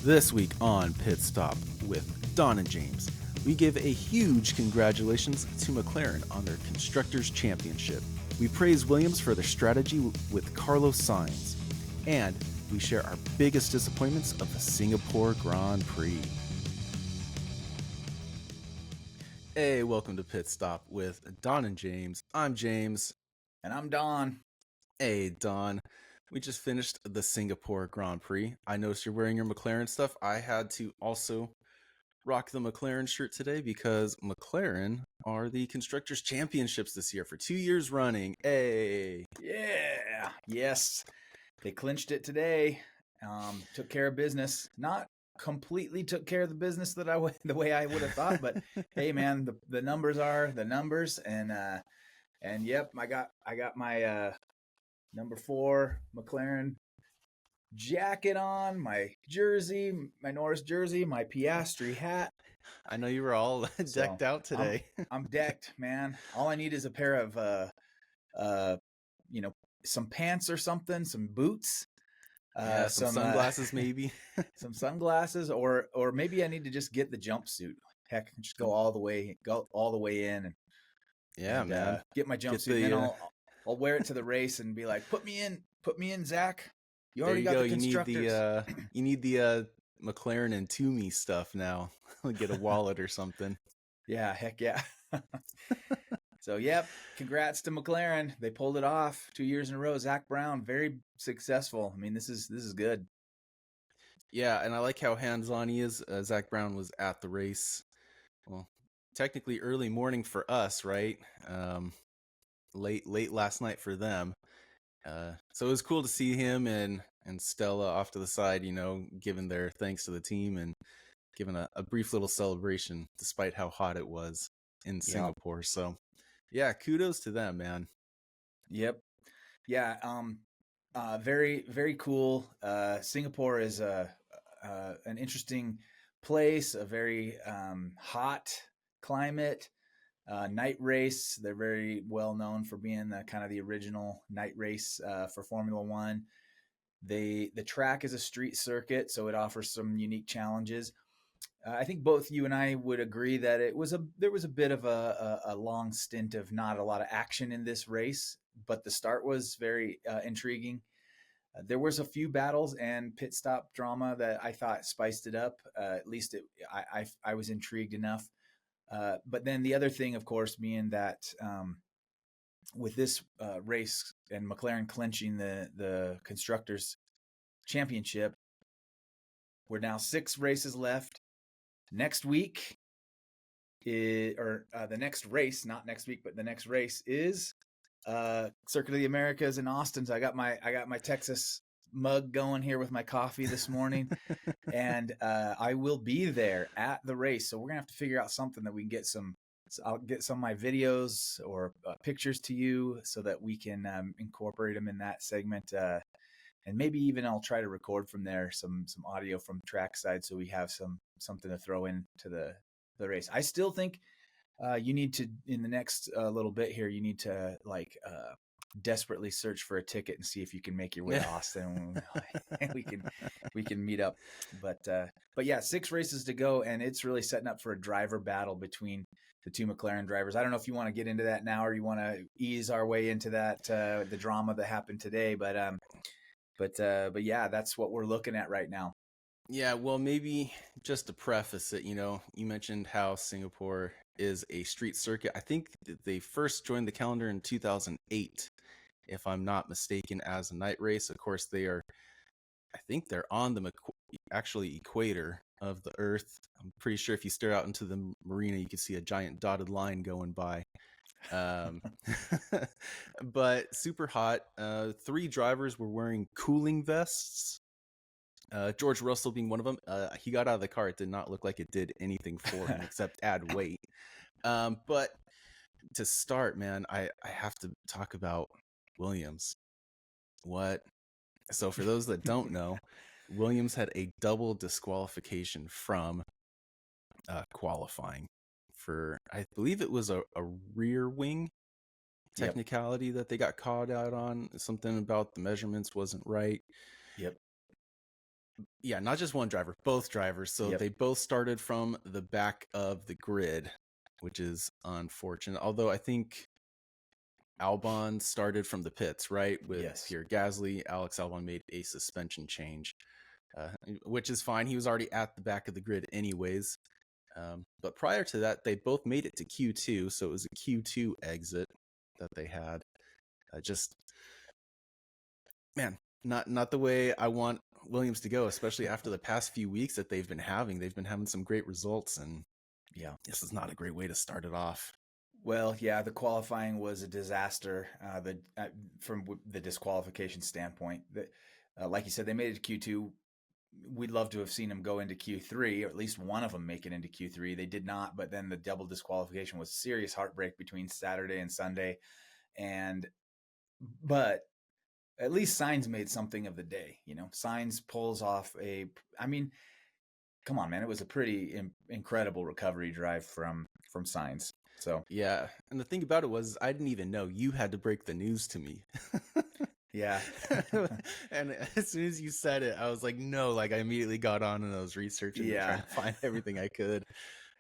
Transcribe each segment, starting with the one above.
This week on Pit Stop with Don and James, we give a huge congratulations to Mclaren on their Constructors Championship. We praise Williams for their strategy with Carlos Sainz, and we share our biggest disappointments of the Singapore Grand Prix. Hey, welcome to Pit Stop with Don and James. I'm James. And I'm Don. Hey, Don. We just finished the Singapore Grand Prix. I noticed you're wearing your Mclaren stuff. I had to also rock the Mclaren shirt today because McLaren are the Constructors Championships this year for 2 years running. Hey! Yeah. Yes. They clinched it today. Took care of business. Not completely took care of the business the way I would have thought, but hey, man, the numbers are the numbers, and yep, I got my number 4 McLaren jacket on, my jersey, my Norris jersey, my Piastri hat. I know you were all decked out today. I'm decked, man. All I need is a pair of some pants or something, some boots, some sunglasses maybe. Some sunglasses, or maybe I need to just get the jumpsuit. Heck, just go all the way in, and get my jumpsuit, and then I'll wear it to the race and be like, put me in, Zach. You already got the Constructors. You need the McLaren and Toomey stuff now. Get a wallet or something. Yeah, heck yeah. So, yep, congrats to McLaren. They pulled it off 2 years in a row. Zach Brown, very successful. I mean, this is good. Yeah, and I like how hands-on he is. Zach Brown was at the race. Well, technically early morning for us, right? Late last night for them. So it was cool to see him and Stella off to the side, giving their thanks to the team and giving a brief little celebration despite how hot it was in Singapore. So yeah, kudos to them, man. Yep. Yeah. Very, very cool. Singapore is an interesting place, a very hot climate. Night race. They're very well known for being kind of the original night race for Formula One. The track is a street circuit, so it offers some unique challenges. I think both you and I would agree that there was a bit of a long stint of not a lot of action in this race, but the start was very intriguing. There was a few battles and pit stop drama that I thought spiced it up. At least I was intrigued enough. But then the other thing, of course, being that with this race and McLaren clinching the Constructors Championship, we're now 6 races left. Next week, the next race, not next week, but the next race is Circuit of the Americas in Austin. So I got my Texas mug going here with my coffee this morning, and I will be there at the race. So we're gonna have to figure out something that we can get I'll get some of my videos or pictures to you so that we can incorporate them in that segment. And maybe even I'll try to record from there some audio from trackside so we have something to throw into the race. I still think you need to, in the next little bit here, you need to desperately search for a ticket and see if you can make your way to Austin. And we can meet up. But yeah, 6 races to go, and it's really setting up for a driver battle between the 2 McLaren drivers. I don't know if you want to get into that now or you want to ease our way into that the drama that happened today, but yeah, that's what we're looking at right now. Yeah, well, maybe just to preface it, you mentioned how Singapore is a street circuit. I think they first joined the calendar in 2008, if I'm not mistaken, as a night race. Of course, I think they're on the actually equator of the Earth. I'm pretty sure if you stare out into the marina, you can see a giant dotted line going by. But super hot. 3 drivers were wearing cooling vests. George Russell being one of them. He got out of the car. It did not look like it did anything for him except add weight. But to start, man, I have to talk about Williams. So for those that don't know, Williams had a double disqualification from qualifying for, I believe it was a rear wing technicality that they got caught out on. Something about the measurements wasn't right. Yep. Yeah, not just one driver, both drivers. So Yep. they both started from the back of the grid, which is unfortunate. Although I think Albon started from the pits, right? With Yes. Pierre Gasly. Alex Albon made a suspension change, which is fine. He was already at the back of the grid anyways. But prior to that, they both made it to Q2. So it was a Q2 exit that they had. Just, man, not the way I want Williams to go, especially after the past few weeks that they've been having. They've been having some great results, and Yeah. this is not a great way to start it off. Well, yeah, the qualifying was a disaster. From the disqualification standpoint, that like you said, they made it to Q2. We'd love to have seen them go into Q3, or at least one of them make it into Q3. They did not, but then the double disqualification was serious heartbreak between Saturday and Sunday. And but at least Sainz made something of the day. Sainz pulls off I mean, come on, man, it was a pretty incredible recovery drive from Sainz. So Yeah, and the thing about it was I didn't even know. You had to break the news to me. yeah, And as soon as you said it, I was like, no, like I immediately got on and I was researching and trying yeah. to find everything I could.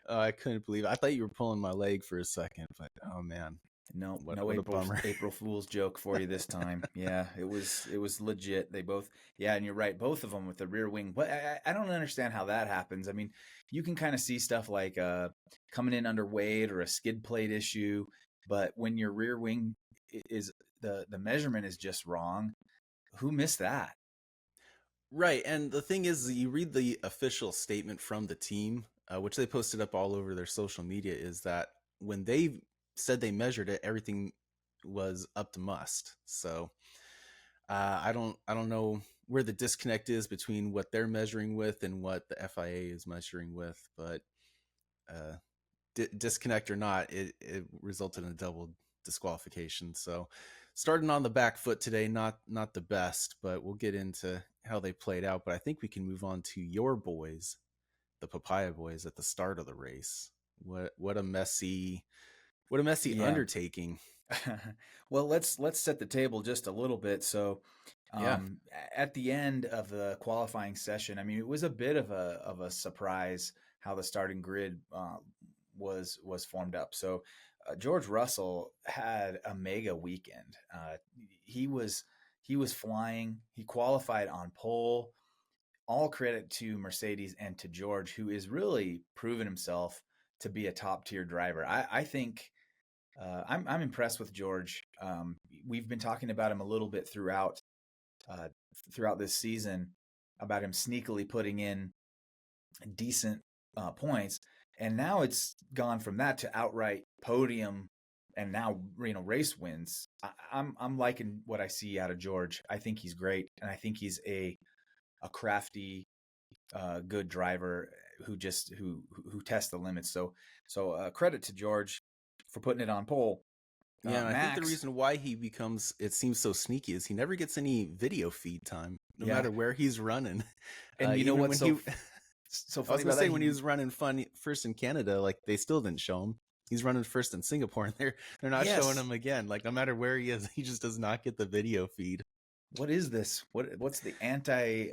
I couldn't believe it. I thought you were pulling my leg for a second, but oh man, No, what no what a bummer. April Fool's joke for you this time. Yeah, it was legit. They both, yeah, and you're right, both of them with the rear wing. But I don't understand how that happens. I mean, you can kind of see stuff like coming in under weight or a skid plate issue, but when your rear wing is the measurement is just wrong, who missed that? Right, and the thing is, you read the official statement from the team, which they posted up all over their social media, is that when they said they measured it, everything was up to must. So I don't know where the disconnect is between what they're measuring with and what the FIA is measuring with, but uh, disconnect or not, it resulted in a double disqualification. So starting on the back foot today, not the best, but we'll get into how they played out. But I think we can move on to your boys, the Papaya boys, at the start of the race. What a messy Yeah. undertaking. Well, let's set the table just a little bit. So, Yeah. at the end of the qualifying session, I mean, it was a bit of a surprise how the starting grid was formed up. So, George Russell had a mega weekend. He was flying. He qualified on pole. All credit to Mercedes and to George, who is really proven himself to be a top tier driver. I think I'm impressed with George. We've been talking about him a little bit uh, throughout this season about him sneakily putting in decent points, and now it's gone from that to outright podium, and now race wins. I'm liking what I see out of George. I think he's great, and I think he's a crafty, good driver who tests the limits. So credit to George for putting it on pole. Yeah, and I think the Max, reason why it seems so sneaky is he never gets any video feed time, no yeah, matter where he's running. and you know Even what's when he, so I funny was gonna about that? say when he was running first in Canada, like they still didn't show him. He's running first in Singapore, and they're not showing Yes. him again. Like no matter where he is, he just does not get the video feed. What is this? What's the anti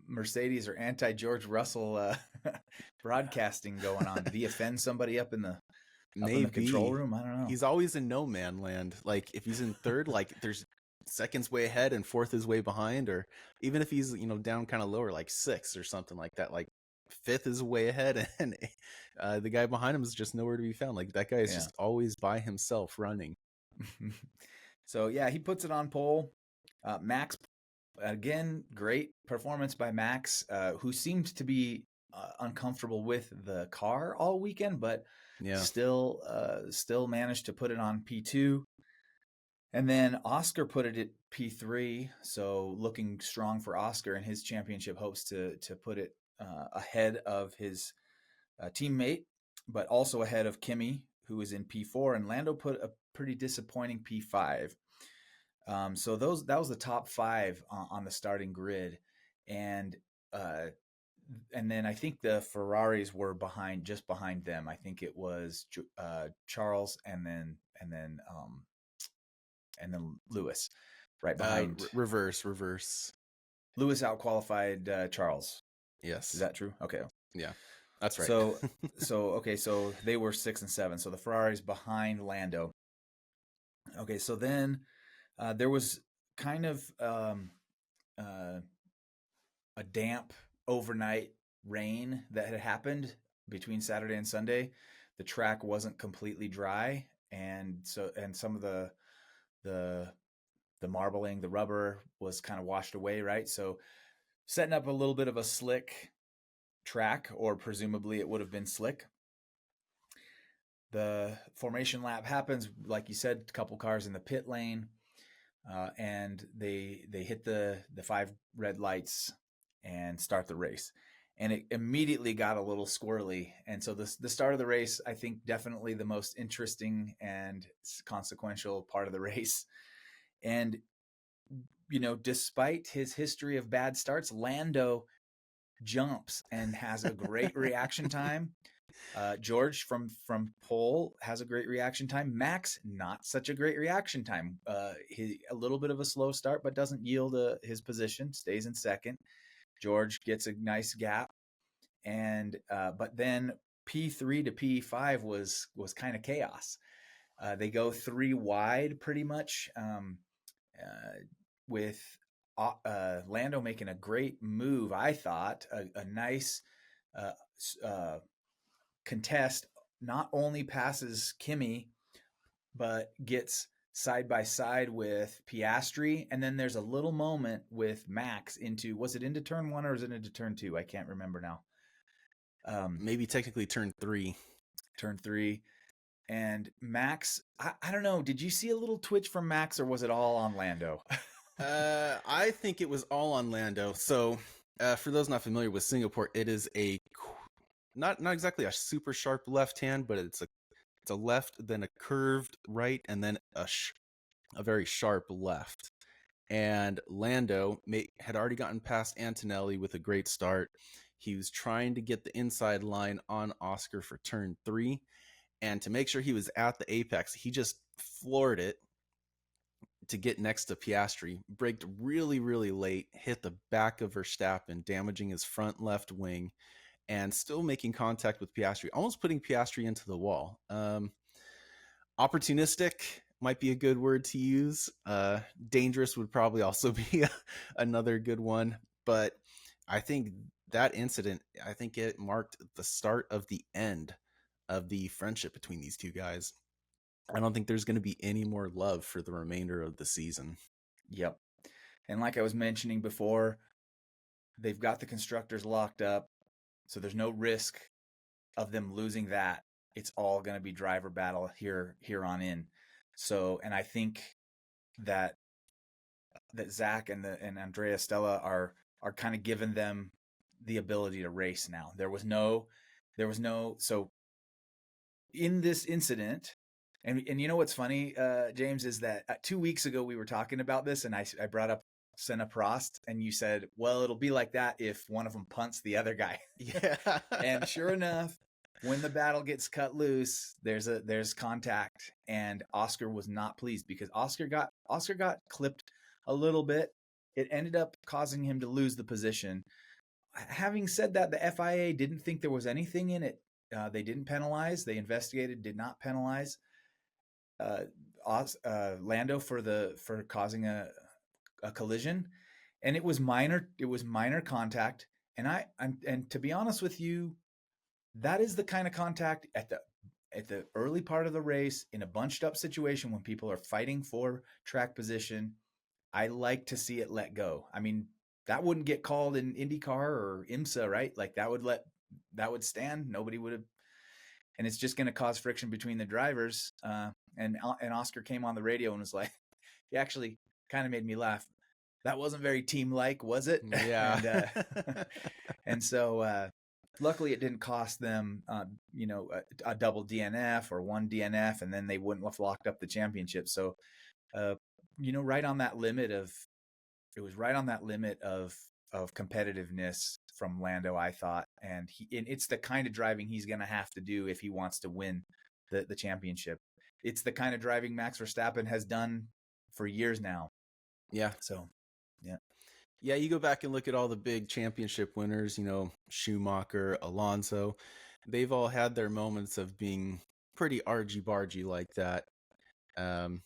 Mercedes or anti George Russell broadcasting going on? Did he offend somebody up in the control Maybe room? I don't know. he's always in no man land. Like if he's in third, like there's seconds way ahead and fourth is way behind, or even if he's down kind of lower, like sixth or something like that, like fifth is way ahead, and the guy behind him is just nowhere to be found. Like that guy is Yeah. just always by himself running. So yeah, he puts it on pole. Max, again, great performance by Max, who seemed to be uncomfortable with the car all weekend, but Yeah, still managed to put it on P2. And then Oscar put it at P3, so looking strong for Oscar and his championship hopes to put it ahead of his teammate, but also ahead of Kimi, who is in P4, and Lando put a pretty disappointing P5. So that was the top five on the starting grid, and uh, and then I think the Ferraris were just behind them. I think it was Charles, and then Lewis, right behind. reverse. Lewis outqualified Charles. Is Yes. that true? Okay. Yeah. That's right. So so they were 6 and 7. So the Ferrari's behind Lando. Okay, so then there was kind of uh, a damp overnight rain that had happened between Saturday and Sunday. The track wasn't completely dry, and some of the the marbling, the rubber was kind of washed away, right? So setting up a little bit of a slick track, or presumably it would have been slick. The formation lap happens, like you said, a couple cars in the pit lane, and they hit the 5 red lights and start the race. And it immediately got a little squirrely. And so the start of the race, I think, definitely the most interesting and consequential part of the race. And despite his history of bad starts, Lando jumps and has a great reaction time. George from pole has a great reaction time. Max, not such a great reaction time. A little bit of a slow start, but doesn't yield his position. Stays in second. George gets a nice gap, and but then P3 to P5 was kind of chaos. They go 3 wide pretty much, with Lando making a great move. I thought a nice contest, not only passes Kimi, but gets side by side with Piastri. And then there's a little moment with Max was it into turn 1 or was it into turn 2? I can't remember now. Maybe technically turn 3. Turn 3. And Max, I don't know. Did you see a little twitch from Max, or was it all on Lando? I think it was all on Lando. So, for those not familiar with Singapore, it is not exactly a super sharp left hand, but it's a left, then a curved right, and then a very sharp left. And Lando had already gotten past Antonelli with a great start. He was trying to get the inside line on Oscar for turn 3. And to make sure he was at the apex, he just floored it to get next to Piastri, braked really, really late, hit the back of Verstappen, damaging his front left wing, and still making contact with Piastri, almost putting Piastri into the wall. Opportunistic might be a good word to use. Dangerous would probably also be another good one. But I think that incident, I think it marked the start of the end of the friendship between these two guys. I don't think there's going to be any more love for the remainder of the season. Yep. And like I was mentioning before, they've got the constructors locked up, so there's no risk of them losing that. It's all going to be driver battle here on in. So, and I think that Zach and Andrea Stella are kind of giving them the ability to race now. There was no so in this incident. And you know what's funny, James, is that 2 weeks ago we were talking about this, and I brought up Senna Prost, and you said, well, it'll be like that if one of them punts the other guy. Yeah. And sure enough, when the battle gets cut loose, there's contact, and Oscar was not pleased because Oscar got clipped a little bit. It ended up causing him to lose the position. Having said that, the FIA didn't think there was anything in it. They didn't penalize. They investigated, did not penalize Lando for causing a collision, and it was minor. It was minor contact, and to be honest with you, that is the kind of contact at the early part of the race in a bunched up situation when people are fighting for track position. I like to see it let go. I mean, that wouldn't get called in IndyCar or IMSA, right? Like that would stand. Nobody would have. And it's just going to cause friction between the drivers. And Oscar came on the radio and was like, he actually kind of made me laugh. That wasn't very team-like, was it? Yeah. And so luckily it didn't cost them, a double DNF or one DNF, and then they wouldn't have locked up the championship. So, right on that limit of competitiveness from Lando, I thought, and it's the kind of driving he's going to have to do if he wants to win the championship. It's the kind of driving Max Verstappen has done for years now. Yeah. So, yeah. Yeah, you go back and look at all the big championship winners, Schumacher, Alonso. They've all had their moments of being pretty argy-bargy like that. Um,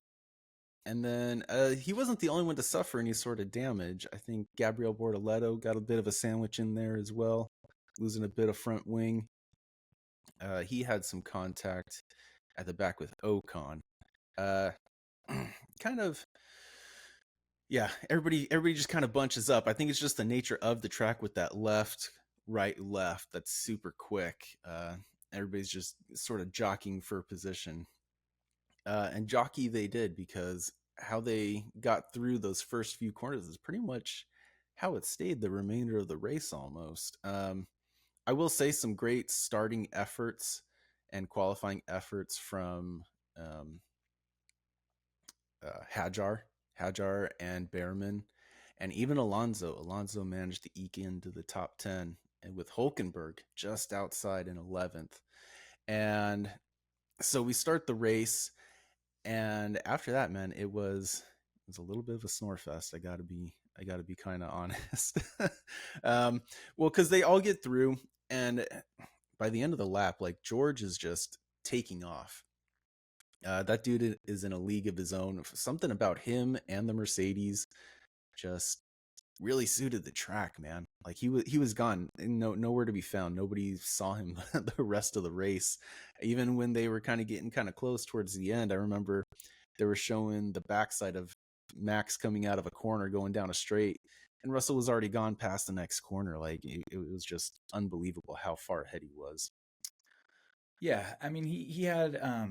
and then he wasn't the only one to suffer any sort of damage. I think Gabriel Bortoleto got a bit of a sandwich in there as well, losing a bit of front wing. He had some contact at the back with Ocon. Uh, kind of, yeah. Everybody just kind of bunches up. I think it's just the nature of the track with that left, right, left. That's super quick. Everybody's just sort of jockeying for position. And jockey they did, because how they got through those first few corners is pretty much how it stayed the remainder of the race almost. I will say some great starting efforts and qualifying efforts from um, Hajar and Behrman, and even Alonso. Alonso managed to eke into the top 10, and with Hulkenberg just outside in 11th. And so we start the race, and after that, man, it was a little bit of a snore fest. I gotta be kind of honest. Well, because they all get through, and by the end of the lap, like, George is just taking off. That dude is in a league of his own. Something about him and the Mercedes just really suited the track, man. Like, he was gone, nowhere to be found. Nobody saw him the rest of the race. Even when they were kind of getting kind of close towards the end, I remember they were showing the backside of Max coming out of a corner going down a straight, and Russell was already gone past the next corner. Like, it was just unbelievable how far ahead he was. Yeah, I mean he had a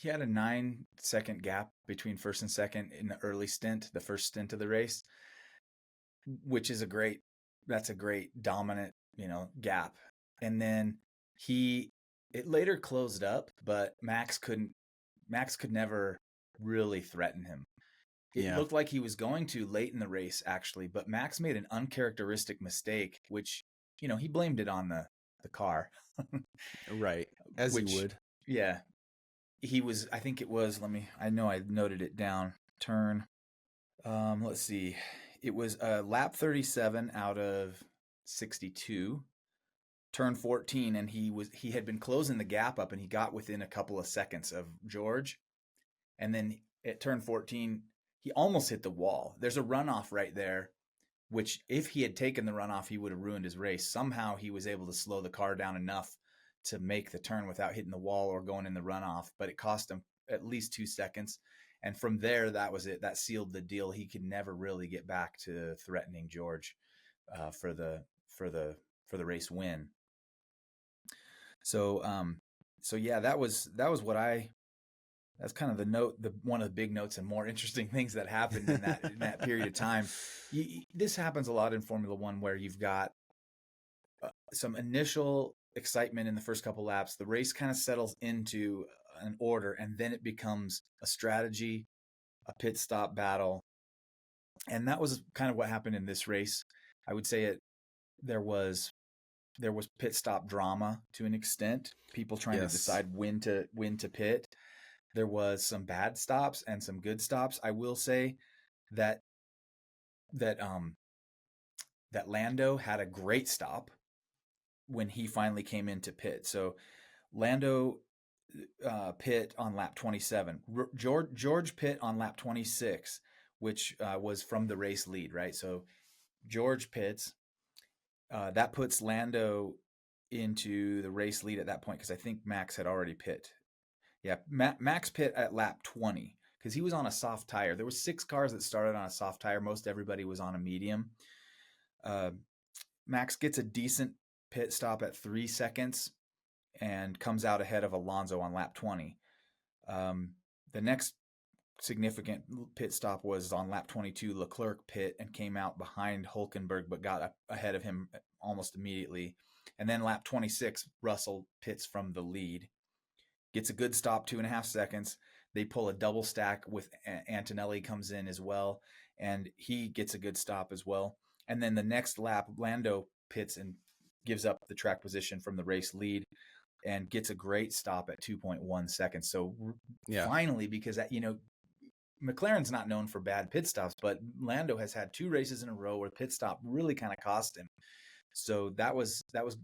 9-second gap between first and second in the early stint, the first stint of the race, which is that's a great dominant, gap. And then he it later closed up, but Max could never really threaten him. It Yeah, looked like he was going to late in the race actually, but Max made an uncharacteristic mistake, which, he blamed it on the car, right. As you which, would. yeah, I think it was, I know I noted it down. Turn, let's see. It was lap 37 out of 62, turn 14, and he had been closing the gap up, and he got within a couple of seconds of George. And then at turn 14, he almost hit the wall. There's a runoff right there, which if he had taken the runoff, he would have ruined his race. Somehow he was able to slow the car down enough to make the turn without hitting the wall or going in the runoff, but it cost him at least 2 seconds. And from there, that was it. That sealed the deal. He could never really get back to threatening George for the race win. So yeah, that was what I that's kind of the one of the big notes and more interesting things that happened in that period of time. This happens a lot in Formula One, where you've got some initial excitement in the first couple laps. The race kind of settles into an order, and then it becomes a strategy, a pit stop battle, and that was kind of what happened in this race. I would say there was there was pit stop drama to an extent. People trying to Yes. decide when to pit. There was some bad stops and some good stops. I will say that that um that Lando had a great stop when he finally came into pit. So Lando pit on lap 27. George pit on lap 26, which was from the race lead, right? So George pits. That puts Lando into the race lead at that point, because I think Max had already pit. Yeah, Max pit at lap 20 because he was on a soft tire. There were 6 cars that started on a soft tire. Most everybody was on a medium. Uh, Max gets a decent pit stop at 3 seconds and comes out ahead of Alonso on lap 20. The next significant pit stop was on lap 22. Leclerc pit and came out behind Hulkenberg, but got ahead of him almost immediately. And then lap 26, Russell pits from the lead, gets a good stop, 2.5 seconds. They pull a double stack with Antonelli comes in as well, and he gets a good stop as well. And then the next lap, Lando pits and gives up the track position from the race lead and gets a great stop at 2.1 seconds. So Yeah. finally, because McLaren's not known for bad pit stops, but Lando has had 2 races in a row where pit stop really kind of cost him. So that was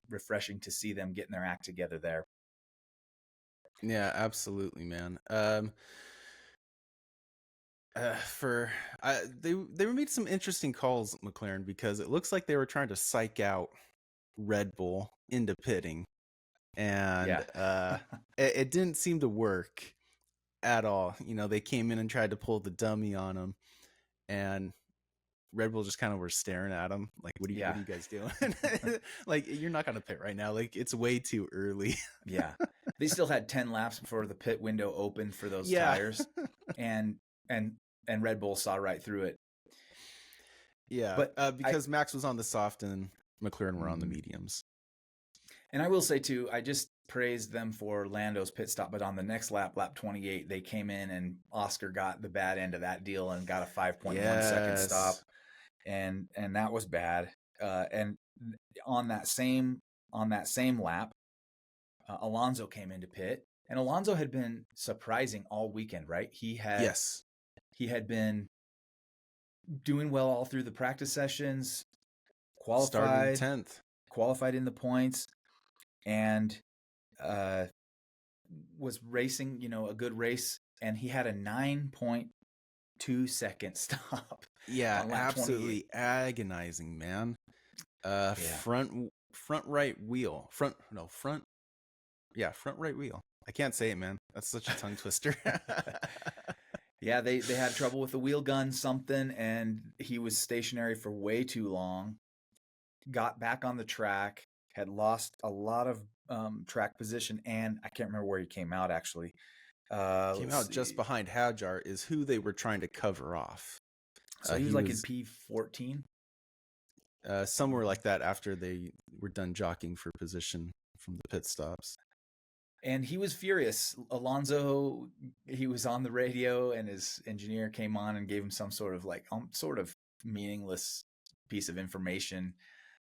refreshing to see them getting their act together there. Yeah, absolutely, man. They made some interesting calls, McLaren, because it looks like they were trying to psych out Red Bull into pitting, and Yeah. it didn't seem to work at all. You know, they came in and tried to pull the dummy on them, and Red Bull just kind of were staring at them like, what Yeah. are you guys doing? Like, you're not gonna pit right now. Like, it's way too early. Yeah. They still had 10 laps before the pit window opened for those Yeah. tires, and Red Bull saw right through it. Yeah, But because Max was on the soft and McLaren were on the mediums. And I will say too, I just praised them for Lando's pit stop, but on the next lap, lap 28, they came in and Oscar got the bad end of that deal and got a 5.1 second stop, and that was bad. And on that same lap, Alonso came into pit, and Alonso had been surprising all weekend, right? He had been doing well all through the practice sessions, started 10th, qualified in the points, and was racing, a good race, and he had a 9.2 second stop. Yeah, absolutely 28. Agonizing, man. Front right wheel. Front right wheel. I can't say it, man. That's such a tongue twister. Yeah, they had trouble with the wheel gun something, and he was stationary for way too long. Got back on the track, had lost a lot of track position, and I can't remember where he came out actually. Came out just behind Hadjar is who they were trying to cover off. So he was like in P14? Somewhere like that after they were done jockeying for position from the pit stops. And he was furious. Alonso, he was on the radio, and his engineer came on and gave him some sort of meaningless piece of information.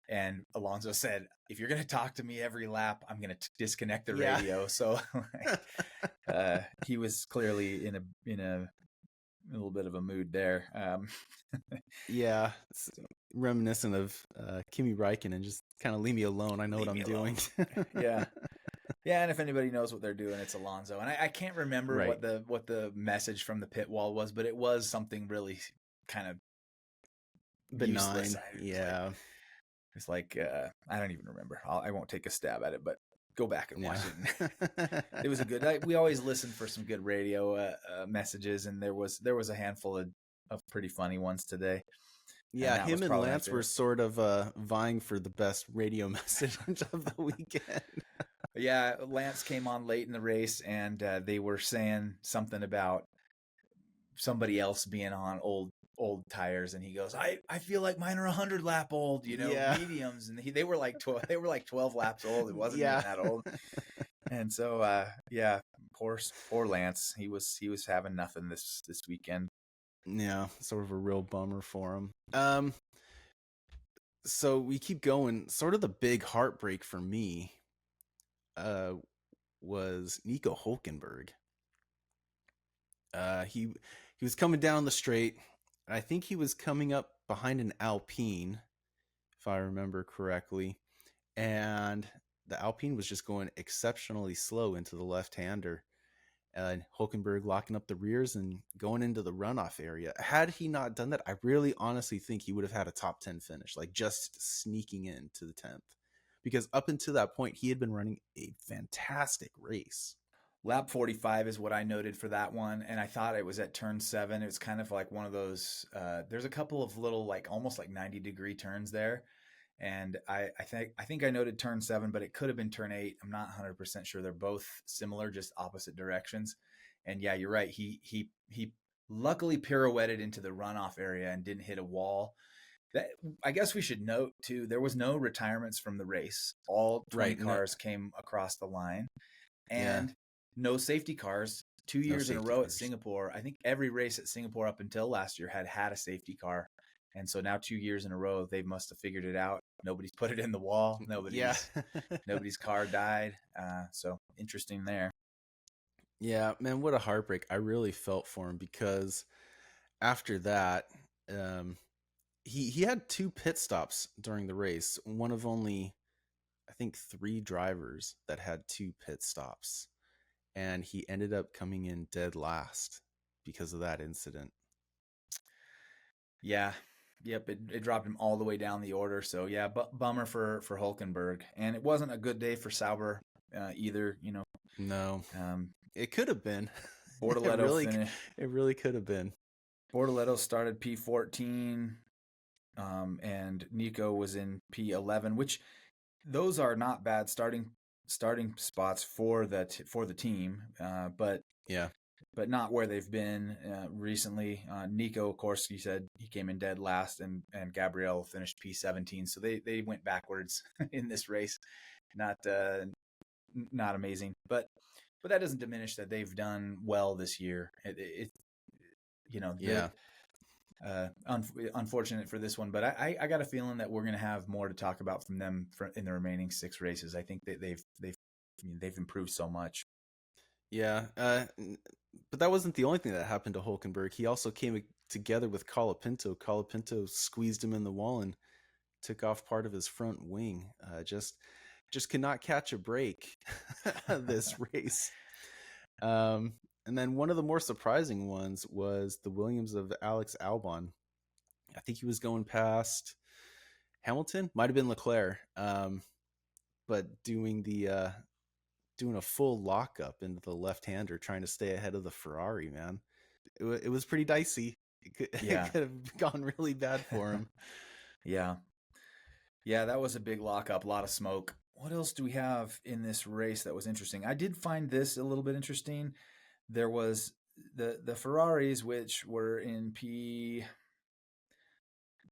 And Alonso said, "If you're going to talk to me every lap, I'm going to disconnect the radio." So he was clearly in a little bit of a mood there. Yeah, it's reminiscent of Kimi Räikkönen. Just kind of leave me alone. I know what I'm doing. Yeah. Yeah, and if anybody knows what they're doing, it's Alonso. And I can't remember what the message from the pit wall was, but it was something really kind of benign. Useless. Yeah. It's like I don't even remember. I won't take a stab at it, but go back and watch it. It was a good. We always listen for some good radio messages, and there was a handful of pretty funny ones today. Yeah, him and Lance were sort of vying for the best radio message of the weekend. Yeah, Lance came on late in the race, and they were saying something about somebody else being on old tires, and he goes, I feel like mine are 100 lap old, mediums, and they were like 12 laps old. It wasn't even that old. And so poor Lance, he was having nothing this weekend. Yeah, sort of a real bummer for him. So we keep going. Sort of the big heartbreak for me was Nico Hülkenberg. He was coming down the straight. I think he was coming up behind an Alpine, if I remember correctly. And the Alpine was just going exceptionally slow into the left-hander. And Hülkenberg locking up the rears and going into the runoff area. Had he not done that, I really honestly think he would have had a top 10 finish, like just sneaking into the 10th. Because up until that point, he had been running a fantastic race. Lap 45 is what I noted for that one, and I thought it was at turn 7. It was kind of like one of those, there's a couple of little, almost 90-degree turns there, and I think I noted turn 7, but it could have been turn 8. I'm not 100% sure. They're both similar, just opposite directions. And yeah, you're right. He luckily pirouetted into the runoff area and didn't hit a wall. That, I guess we should note too, there was no retirements from the race. All 20 cars came across the line, and no safety cars. 2 years in a row at Singapore. I think every race at Singapore up until last year had a safety car. And so now 2 years in a row, they must have figured it out. Nobody's put it in the wall. Nobody's car died. So interesting there. Yeah, man, what a heartbreak. I really felt for him because after that, um, he had two pit stops during the race. One of only, I think, three drivers that had two pit stops, and he ended up coming in dead last because of that incident. Yeah. Yep, it dropped him all the way down the order. So yeah, bummer for Hulkenberg, and it wasn't a good day for Sauber either. No, Um, it could have been. It Bortoleto really, finished. it really could have been. Bortoleto started P14, and Nico was in P11, which those are not bad starting spots for the team, Yeah, but not where they've been recently. Nico, of course, you said he came in dead last, and Gabriel finished P17, so they went backwards in this race. Not not amazing, but that doesn't diminish that they've done well this year. It the yeah. unfortunate for this one, but I got a feeling that we're going to have more to talk about from them in the remaining six races. I think that they've improved so much. Yeah, but that wasn't the only thing that happened to Hulkenberg. He also came together with Colapinto. Colapinto squeezed him in the wall and took off part of his front wing. Just could not catch a break this race. And then one of the more surprising ones was the Williams of Alex Albon. I think he was going past Hamilton, might have been Leclerc, but doing a full lockup into the left-hander, trying to stay ahead of the Ferrari. Man, it was pretty dicey. It Yeah. could have gone really bad for him. Yeah. Yeah, that was a big lockup, a lot of smoke. What else do we have in this race that was interesting? I did find this a little bit interesting. There was the Ferraris, which were in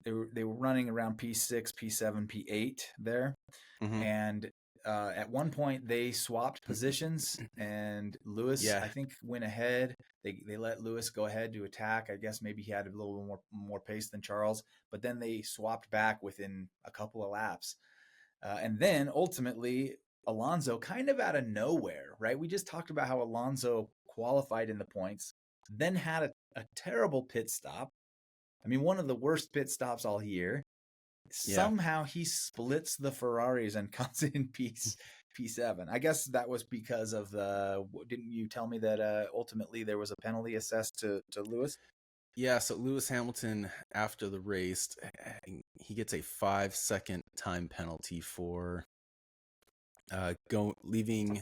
they were running around P6, P7, P8 there. Hmm. And at one point they swapped positions, and Lewis, Yeah, I think, went ahead. They let Lewis go ahead to attack. I guess maybe he had a little more pace than Charles, but then they swapped back within a couple of laps, and then ultimately Alonso, kind of out of nowhere, right? We just talked about how Alonso qualified in the points, then had a terrible pit stop. I mean, one of the worst pit stops all year. yeah. Somehow he splits the Ferraris and comes in P7. I guess that was because of the. Didn't you tell me that ultimately there was a penalty assessed to Lewis? Yeah, so Lewis Hamilton, after the race, he gets a 5-second time penalty for leaving.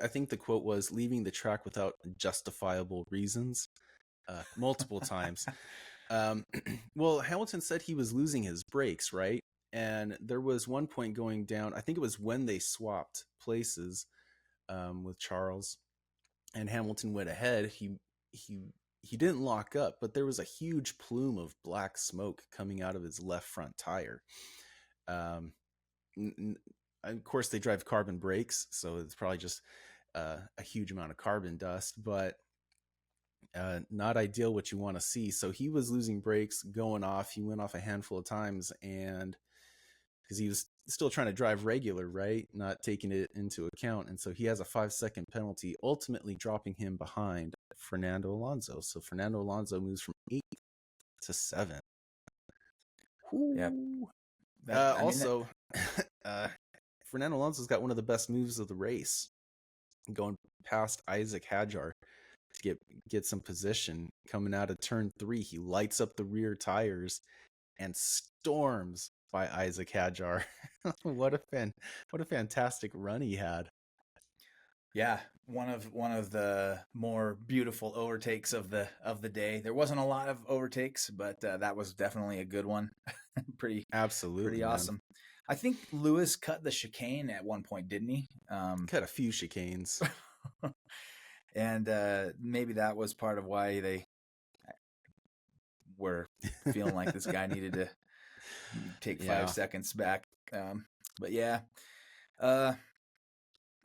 I think the quote was leaving the track without justifiable reasons, multiple times. Um, well, Hamilton said he was losing his brakes, right? And there was one point going down. I think it was when they swapped places with Charles, and Hamilton went ahead. He he didn't lock up, but there was a huge plume of black smoke coming out of his left front tire. Um, of course, they drive carbon brakes, so it's probably just a huge amount of carbon dust, but not ideal what you want to see. So he was losing brakes, going off. He went off a handful of times, and because he was still trying to drive regular, right? Not taking it into account. And so he has a 5-second penalty, ultimately dropping him behind Fernando Alonso. So Fernando Alonso moves from 8th to 7th. Yep. Whoo. That I mean that. Also, uh, Fernando Alonso's got one of the best moves of the race, going past Isaac Hadjar to get some position. Coming out of turn 3, he lights up the rear tires and storms by Isaac Hadjar. What a fantastic run he had. Yeah, one of the more beautiful overtakes of the day. There wasn't a lot of overtakes, but that was definitely a good one. pretty Absolutely, pretty man. awesome. I think Lewis cut the chicane at one point, didn't he? Cut a few chicanes. And maybe that was part of why they were feeling like this guy needed to take Yeah. 5 seconds back. But yeah, uh,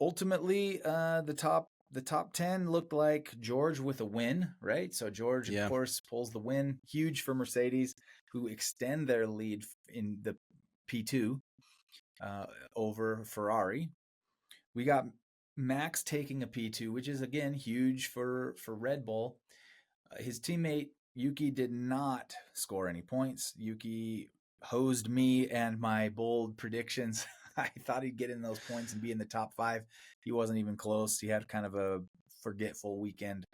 ultimately, the top 10 looked like George with a win, right? So George, of Yeah. course, pulls the win. Huge for Mercedes, who extend their lead in the P2 over Ferrari. We got Max taking a P2, which is again huge for Red Bull. His teammate Yuki did not score any points. Yuki hosed me and my bold predictions. I thought he'd get in those points and be in the top 5. He wasn't even close. He had kind of a forgetful weekend.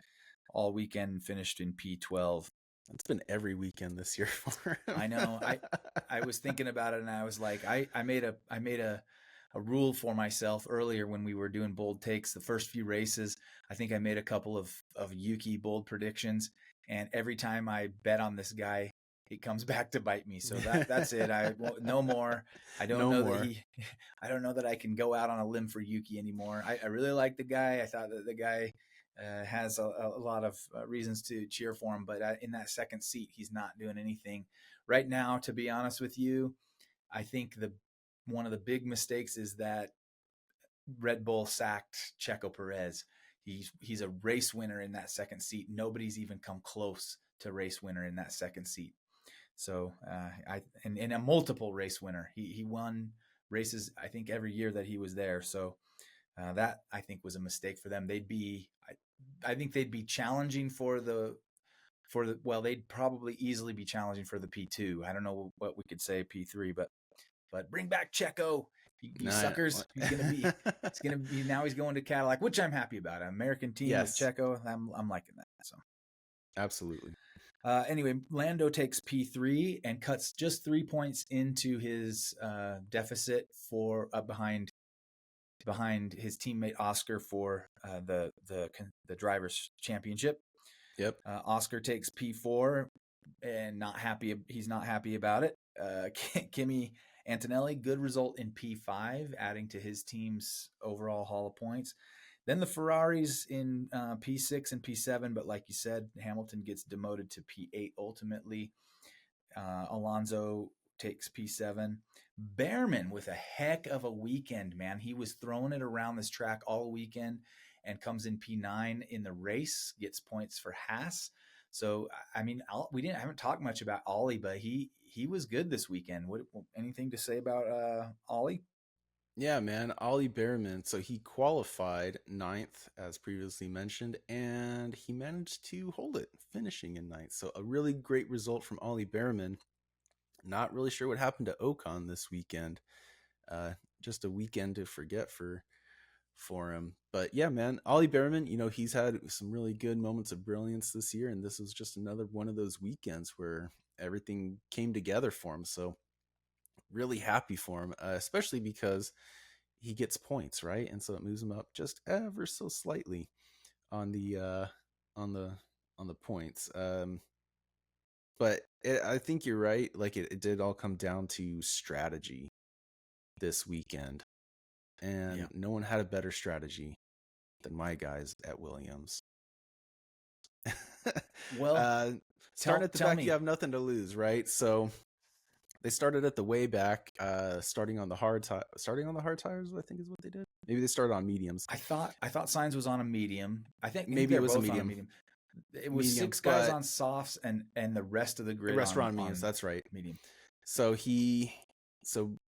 All weekend finished in P12. It's been every weekend this year for him. I know. I was thinking about it, and I was like, I made a rule for myself earlier when we were doing bold takes. The first few races, I think I made a couple of Yuki bold predictions, and every time I bet on this guy, it comes back to bite me. So that's it. No more. I don't know that I don't know that I can go out on a limb for Yuki anymore. I really like the guy. I thought that the guy has a lot of reasons to cheer for him, but in that second seat, he's not doing anything right now. To be honest with you, I think one of the big mistakes is that Red Bull sacked Checo Perez. He's a race winner in that second seat. Nobody's even come close to race winner in that second seat. So and a multiple race winner. He won races, I think, every year that he was there. So that I think was a mistake for them. I think they'd be challenging well, they'd probably easily be challenging for the P2. I don't know what we could say P3, but bring back Checo, you suckers. It's gonna be now he's going to Cadillac, which I'm happy about. An American team with Checo. I'm liking that. So absolutely. Anyway, Lando takes P3 and cuts just 3 points into his deficit for behind his teammate Oscar for the Drivers Championship. Yep. Oscar takes P4 and he's not happy about it. Kimi Antonelli, good result in P5, adding to his team's overall haul of points. Then the Ferraris in P6 and P7, but like you said, Hamilton gets demoted to P8 ultimately. Alonso takes P7. Behrman with a heck of a weekend, man. He was throwing it around this track all weekend and comes in P9 in the race, gets points for Haas. So, I mean, I haven't talked much about Ollie, but he was good this weekend. Anything to say about Ollie? Yeah, man, Ollie Behrman. So he qualified 9th, as previously mentioned, and he managed to hold it, finishing in 9th. So a really great result from Ollie Behrman. Not really sure what happened to Ocon this weekend. Just a weekend to forget for him. But yeah, man, Ollie Behrman, he's had some really good moments of brilliance this year, and this was just another one of those weekends where everything came together for him. So really happy for him, especially because he gets points, right? And so it moves him up just ever so slightly on the points. But I think you're right. Like it did all come down to strategy this weekend, and no one had a better strategy than my guys at Williams. Well, starting at the back, you have nothing to lose, right? So they started at the way back, starting on the hard tires. I think is what they did. Maybe they started on mediums. I thought Sainz was on a medium. I think maybe it was a medium. It was medium, 6 guys on softs and the rest of the grid. The rest were on mediums. That's right. Medium. So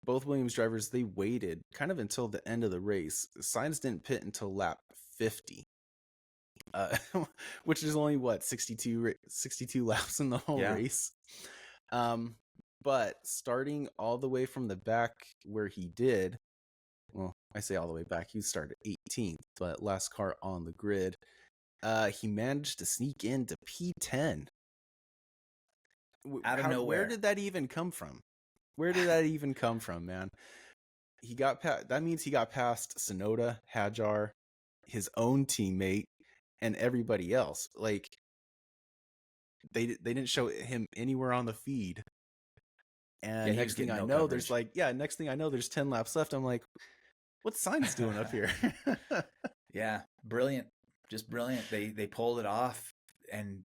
both Williams drivers, they waited kind of until the end of the race. Sainz didn't pit until lap 50, which is only 62 laps in the whole race. But starting all the way from the back where he did, well, I say all the way back, he started 18th, but last car on the grid, he managed to sneak into P10. Out of nowhere. Where did that even come from? Where did that even come from, man? That means he got past Tsunoda, Hadjar, his own teammate, and everybody else. Like they didn't show him anywhere on the feed. And next thing I know, there's 10 laps left. I'm like, what's Sainz doing up here? Yeah, brilliant. Just brilliant. They pulled it off and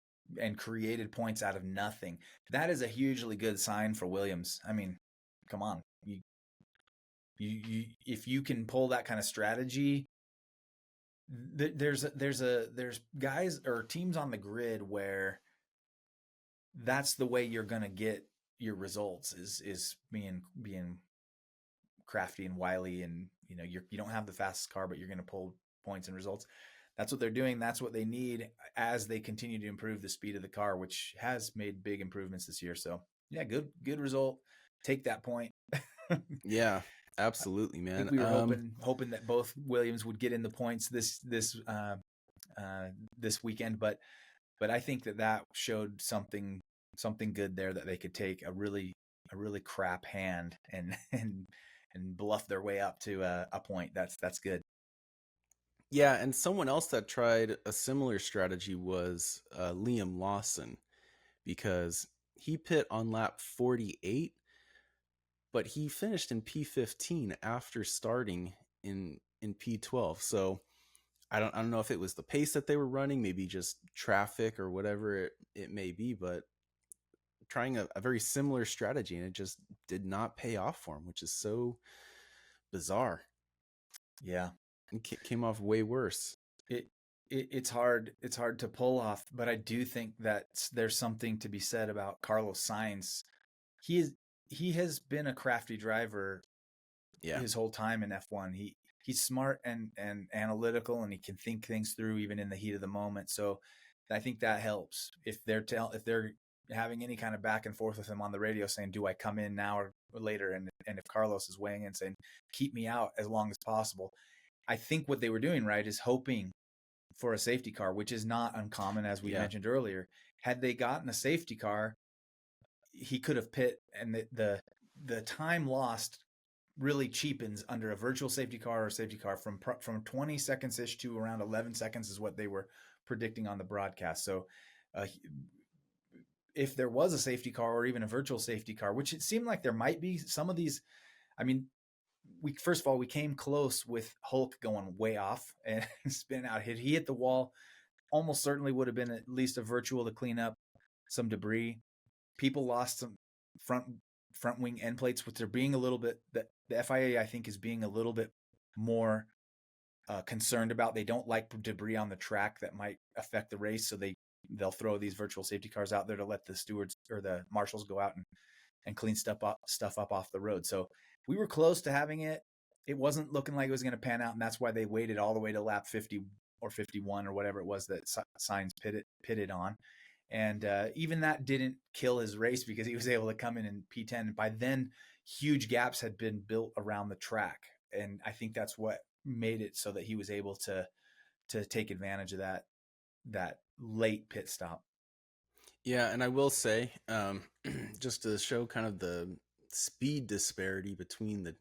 created points out of nothing. That is a hugely good sign for Williams. I mean, come on. You if you can pull that kind of strategy, there's guys or teams on the grid where that's the way you're going to get your results is being crafty and wily, and you don't have the fastest car, but you're going to pull points and results. That's what they're doing. That's what they need as they continue to improve the speed of the car, which has made big improvements this year. So yeah, good result. Take that point. Yeah, absolutely, I think man. we were hoping that both Williams would get in the points this weekend, but I think that showed something good there, that they could take a really crap hand and bluff their way up to a point. That's good. Yeah, and someone else that tried a similar strategy was Liam Lawson, because he pit on lap 48, but he finished in P15 after starting in P12. So I don't know if it was the pace that they were running, maybe just traffic or whatever it may be, but trying a very similar strategy, and it just did not pay off for him, which is so bizarre. Yeah, It came off way worse. it's hard to pull off, but I do think that there's something to be said about Carlos Sainz. He has been a crafty driver Yeah. his whole time in F1. He's smart and analytical, and he can think things through even in the heat of the moment. So I think that helps. If they're having any kind of back and forth with him on the radio saying, do I come in now or later? And if Carlos is weighing in saying, keep me out as long as possible, I think what they were doing right is hoping for a safety car, which is not uncommon, as we mentioned earlier. Had they gotten a safety car, he could have pit, and the time lost really cheapens under a virtual safety car or safety car from 20 seconds ish to around 11 seconds is what they were predicting on the broadcast. So if there was a safety car or even a virtual safety car, which it seemed like there might be, some of these, I mean, first of all, we came close with Hulk going way off and spinning out. He hit the wall. Almost certainly would have been at least a virtual to clean up some debris. People lost some front wing end plates, which they're being a little bit, the FIA, I think, is being a little bit more concerned about. They don't like debris on the track that might affect the race, so they'll throw these virtual safety cars out there to let the stewards or the marshals go out and clean stuff up off the road. So we were close to having it. It wasn't looking like it was going to pan out, and that's why they waited all the way to lap 50 or 51 or whatever it was that Sainz pitted on. And even that didn't kill his race, because he was able to come in P10. And by then, huge gaps had been built around the track. And I think that's what made it so that he was able to take advantage of that late pit stop. Yeah, and I will say, just to show kind of the speed disparity between the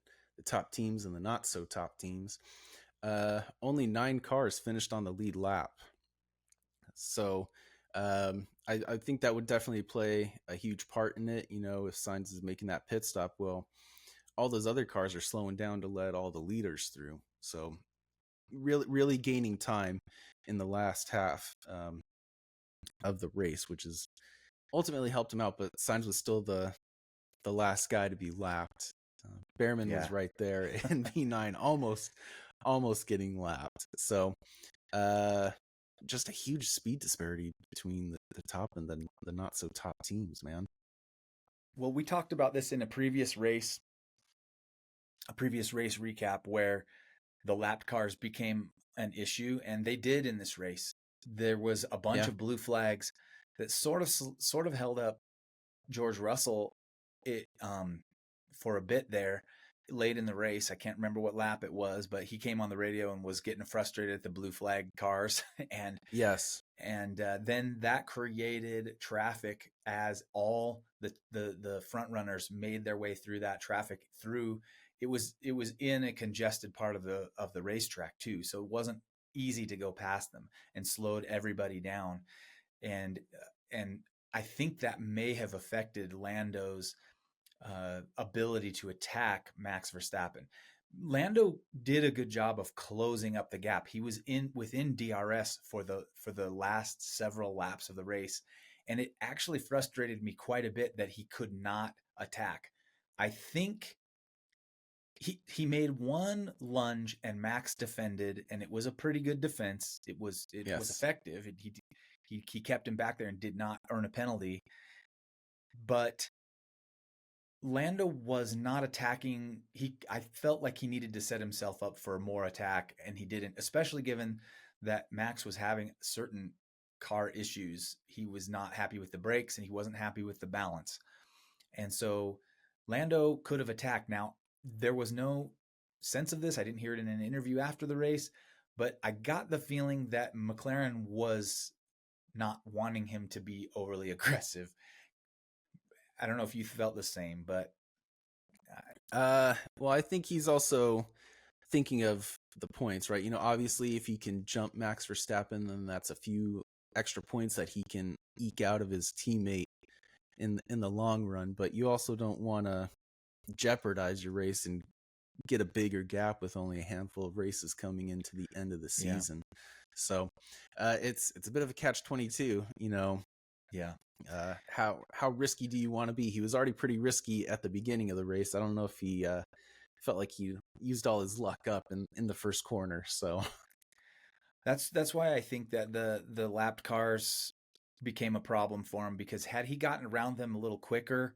top teams and the not so top teams, only 9 cars finished on the lead lap. So I think that would definitely play a huge part in it. If Sainz is making that pit stop, well, all those other cars are slowing down to let all the leaders through. So really gaining time in the last half of the race, which is ultimately helped him out. But Sainz was still the last guy to be lapped. Behrman was right there in P9, almost getting lapped. So just a huge speed disparity between the top and the not so top teams, man. Well, we talked about this in a previous race recap, where the lapped cars became an issue, and they did in this race. There was a bunch of blue flags that sort of held up George Russell for a bit there late in the race. I can't remember what lap it was, but he came on the radio and was getting frustrated at the blue flag cars. And then that created traffic as all the front runners made their way through that traffic through. It was in a congested part of the racetrack too, so it wasn't easy to go past them, and slowed everybody down. And I think that may have affected Lando's ability to attack Max Verstappen. Lando did a good job of closing up the gap. He was within DRS for the last several laps of the race, and it actually frustrated me quite a bit that he could not attack. I think he made one lunge and Max defended, and it was a pretty good defense. It was effective. He kept him back there and did not earn a penalty. But Lando was not attacking. I felt like he needed to set himself up for more attack, and he didn't, especially given that Max was having certain car issues. He was not happy with the brakes and he wasn't happy with the balance. And so Lando could have attacked. Now, there was no sense of this. I didn't hear it in an interview after the race, but I got the feeling that McLaren was not wanting him to be overly aggressive. I don't know if you felt the same, but Well, I think he's also thinking of the points, right? Obviously, if he can jump Max Verstappen, then that's a few extra points that he can eke out of his teammate in the long run. But you also don't want to jeopardize your race and get a bigger gap with only a handful of races coming into the end of the season. Yeah. So it's a bit of a catch-22, Yeah. How risky do you want to be? He was already pretty risky at the beginning of the race. I don't know if he felt like he used all his luck up in the first corner. So that's why I think that the lapped cars became a problem for him, because had he gotten around them a little quicker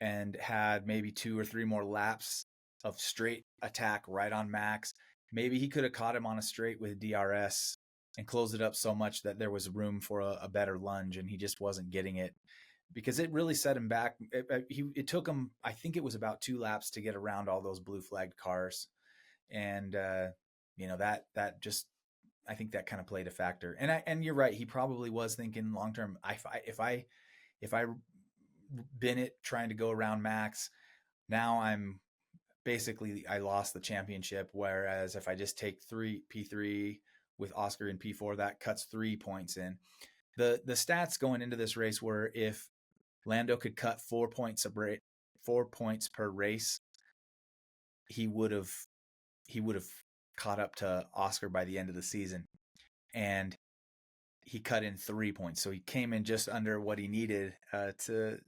and had maybe 2 or 3 more laps of straight attack right on Max, maybe he could have caught him on a straight with DRS and closed it up so much that there was room for a better lunge, and he just wasn't getting it, because it really set him back. It took him, I think it was about 2 laps to get around all those blue flagged cars. And, that just, I think that kind of played a factor. And you're right. He probably was thinking long-term, if I bin it trying to go around Max, now I lost the championship. Whereas if I just take P3 with Oscar in P4, that cuts 3 points in. The stats going into this race were, if Lando could cut 4 points per race, he would have caught up to Oscar by the end of the season. And he cut in 3 points. So he came in just under what he needed to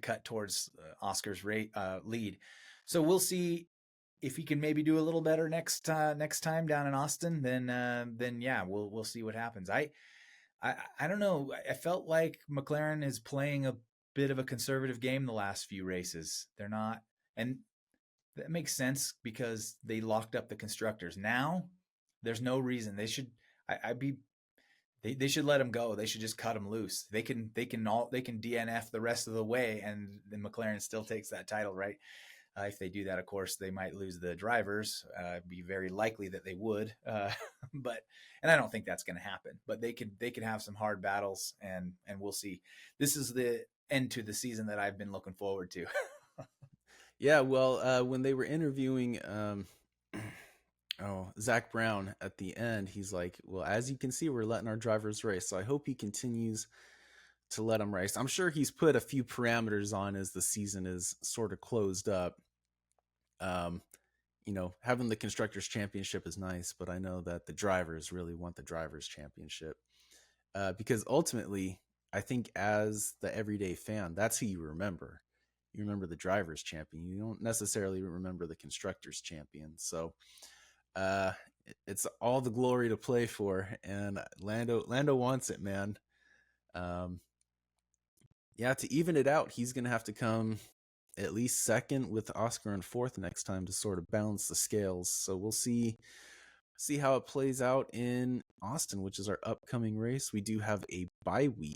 cut towards Oscar's lead. So we'll see if he can maybe do a little better next time down in Austin. Then yeah, we'll see what happens. I don't know. I felt like McLaren is playing a bit of a conservative game the last few races. They're not, and that makes sense because they locked up the constructors. Now there's no reason they should. They should let him go. They should just cut him loose. They can DNF the rest of the way, and then McLaren still takes that title, right? If they do that, of course, they might lose the drivers. Be very likely that they would, and I don't think that's going to happen. But they could have some hard battles, and we'll see. This is the end to the season that I've been looking forward to. Yeah, well, when they were interviewing Zach Brown at the end, he's like, well, as you can see, we're letting our drivers race. So I hope he continues to let them race. I'm sure he's put a few parameters on as the season is sort of closed up. Having the Constructors Championship is nice, but I know that the drivers really want the Drivers Championship. Because ultimately, I think as the everyday fan, that's who you remember. You remember the Drivers Champion. You don't necessarily remember the Constructors Champion. So it's all the glory to play for, and Lando wants it, man. To even it out, he's gonna have to come at least second with Oscar in fourth next time to sort of balance the scales. So we'll see how it plays out in Austin, which is our upcoming race. We do have a bye week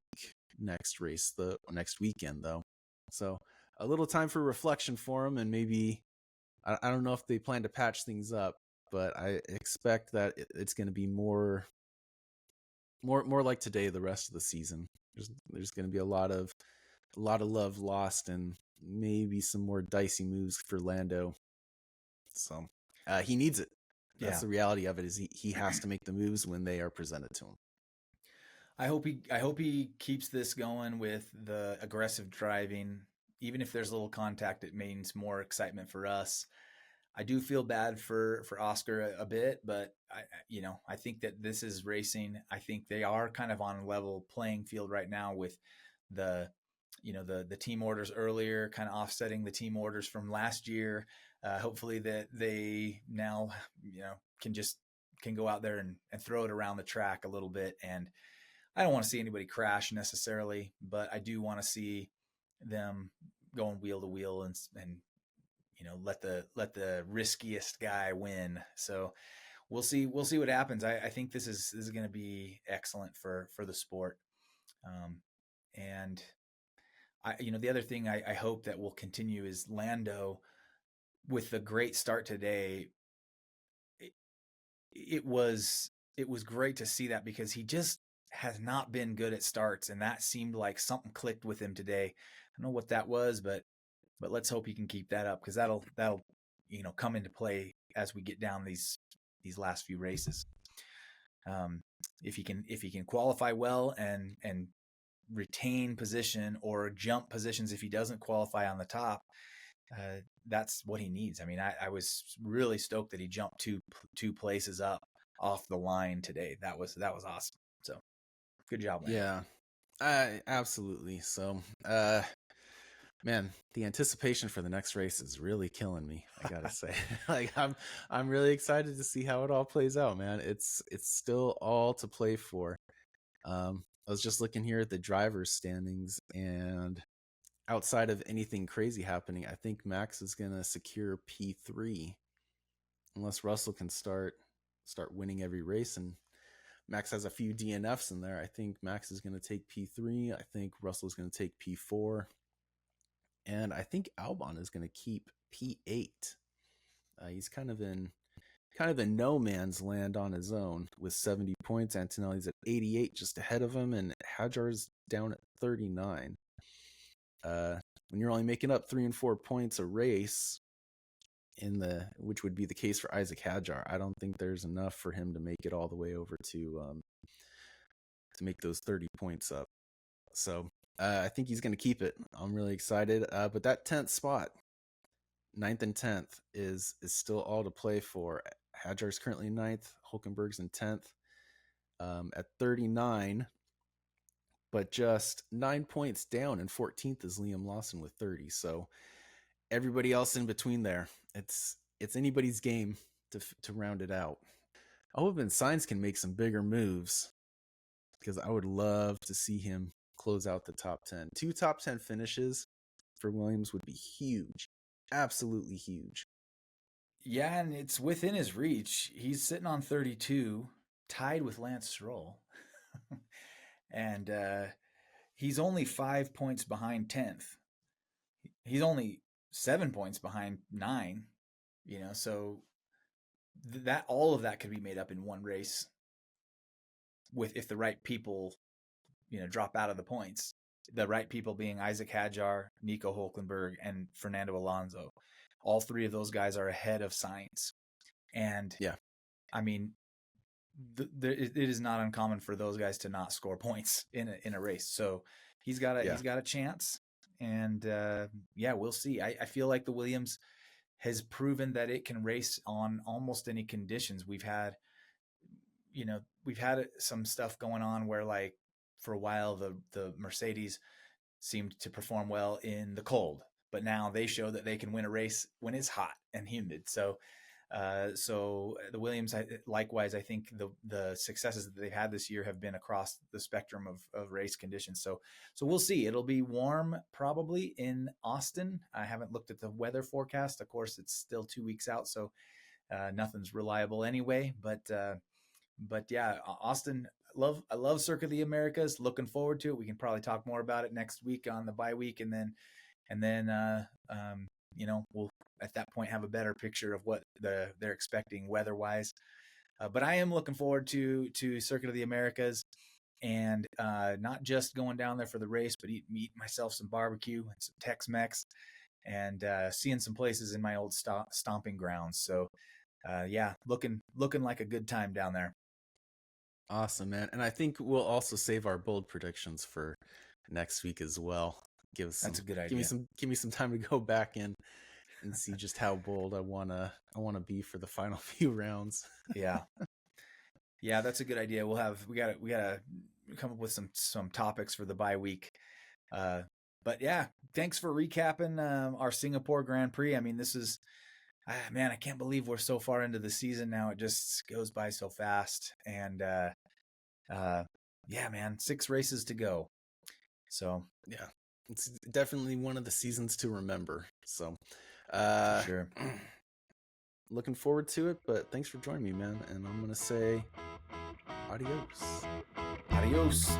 next weekend though, so a little time for reflection for him, and maybe I don't know if they plan to patch things up, but I expect that it's going to be more like today the rest of the season. There's going to be a lot of love lost, and maybe some more dicey moves for Lando. So he needs it. That's the reality of it, is he has to make the moves when they are presented to him. I hope he keeps this going with the aggressive driving. Even if there's a little contact, it means more excitement for us. I do feel bad for Oscar a bit, but I think that this is racing. I think they are kind of on a level playing field right now with the team orders earlier, kind of offsetting the team orders from last year. Hopefully that they now, can go out there and throw it around the track a little bit. And I don't want to see anybody crash necessarily, but I do want to see them going wheel to wheel and let the riskiest guy win. So we'll see what happens. I think this is going to be excellent for the sport. And the other thing I hope that will continue is Lando with the great start today. It was great to see that, because he just has not been good at starts, and that seemed like something clicked with him today. I don't know what that was, but let's hope he can keep that up, because that'll come into play as we get down these last few races. If he can qualify well and retain position or jump positions if he doesn't qualify on the top, that's what he needs. I mean, I was really stoked that he jumped two places up off the line today. That was awesome. So good job, Lando. Yeah, absolutely. So, man, the anticipation for the next race is really killing me, I gotta say. Like, I'm really excited to see how it all plays out, man. It's still all to play for. I was just looking here at the drivers' standings, and outside of anything crazy happening, I think Max is gonna secure P3, unless Russell can start winning every race, and Max has a few DNFs in there. I think Max is going to take P3. I think Russell's going to take P4. And I think Albon is going to keep P8. He's kind of in no man's land on his own with 70 points. Antonelli's at 88, just ahead of him, and Hadjar's down at 39. When you're only making up 3 and 4 points a race, which would be the case for Isaac Hadjar, I don't think there's enough for him to make it all the way over to make those 30 points up. So I think he's going to keep it. I'm really excited. But that 10th spot, 9th and 10th, is still all to play for. Hadjar's currently 9th. Hulkenberg's in 10th at 39, but just 9 points down, and 14th is Liam Lawson with 30. So everybody else in between there, it's anybody's game to round it out. I hope Sainz can make some bigger moves, because I would love to see him close out the top 10. 2 top 10 finishes for Williams would be huge. Absolutely huge. Yeah, and it's within his reach. He's sitting on 32, tied with Lance Stroll. And he's only 5 points behind 10th. He's only 7 points behind 9, so that all of that could be made up in one race if the right people, drop out of the points. The right people being Isaac Hadjar, Nico Hulkenberg, and Fernando Alonso. All 3 of those guys are ahead of Sainz. And yeah, I mean, it is not uncommon for those guys to not score points in a race. So he's got a chance. And we'll see. I feel like the Williams has proven that it can race on almost any conditions. We've had some stuff going on where, like, for a while the Mercedes seemed to perform well in the cold, but now they show that they can win a race when it's hot and humid. So the Williams, likewise, I think the successes that they've had this year have been across the spectrum of race conditions. So we'll see. It'll be warm probably in Austin. I haven't looked at the weather forecast. Of course, it's still 2 weeks out, so nothing's reliable anyway. But yeah, Austin. I love Circuit of the Americas. Looking forward to it. We can probably talk more about it next week on the bye week, and then we'll at that point have a better picture of what they're expecting weather-wise. But I am looking forward to Circuit of the Americas, and not just going down there for the race, but eat myself some barbecue and some Tex-Mex, and seeing some places in my old stomping grounds. So looking like a good time down there. Awesome, man. And I think we'll also save our bold predictions for next week as well. That's a good idea. Give me some time to go back in and see just how bold I wanna be for the final few rounds. Yeah, that's a good idea. We gotta come up with some topics for the bye week. But yeah, thanks for recapping our Singapore Grand Prix. I mean, this is man, I can't believe we're so far into the season now. It just goes by so fast. And man, 6 races to go. So yeah, it's definitely one of the seasons to remember. So, For sure. looking forward to it. But thanks for joining me, man. And I'm gonna say adios. Adios.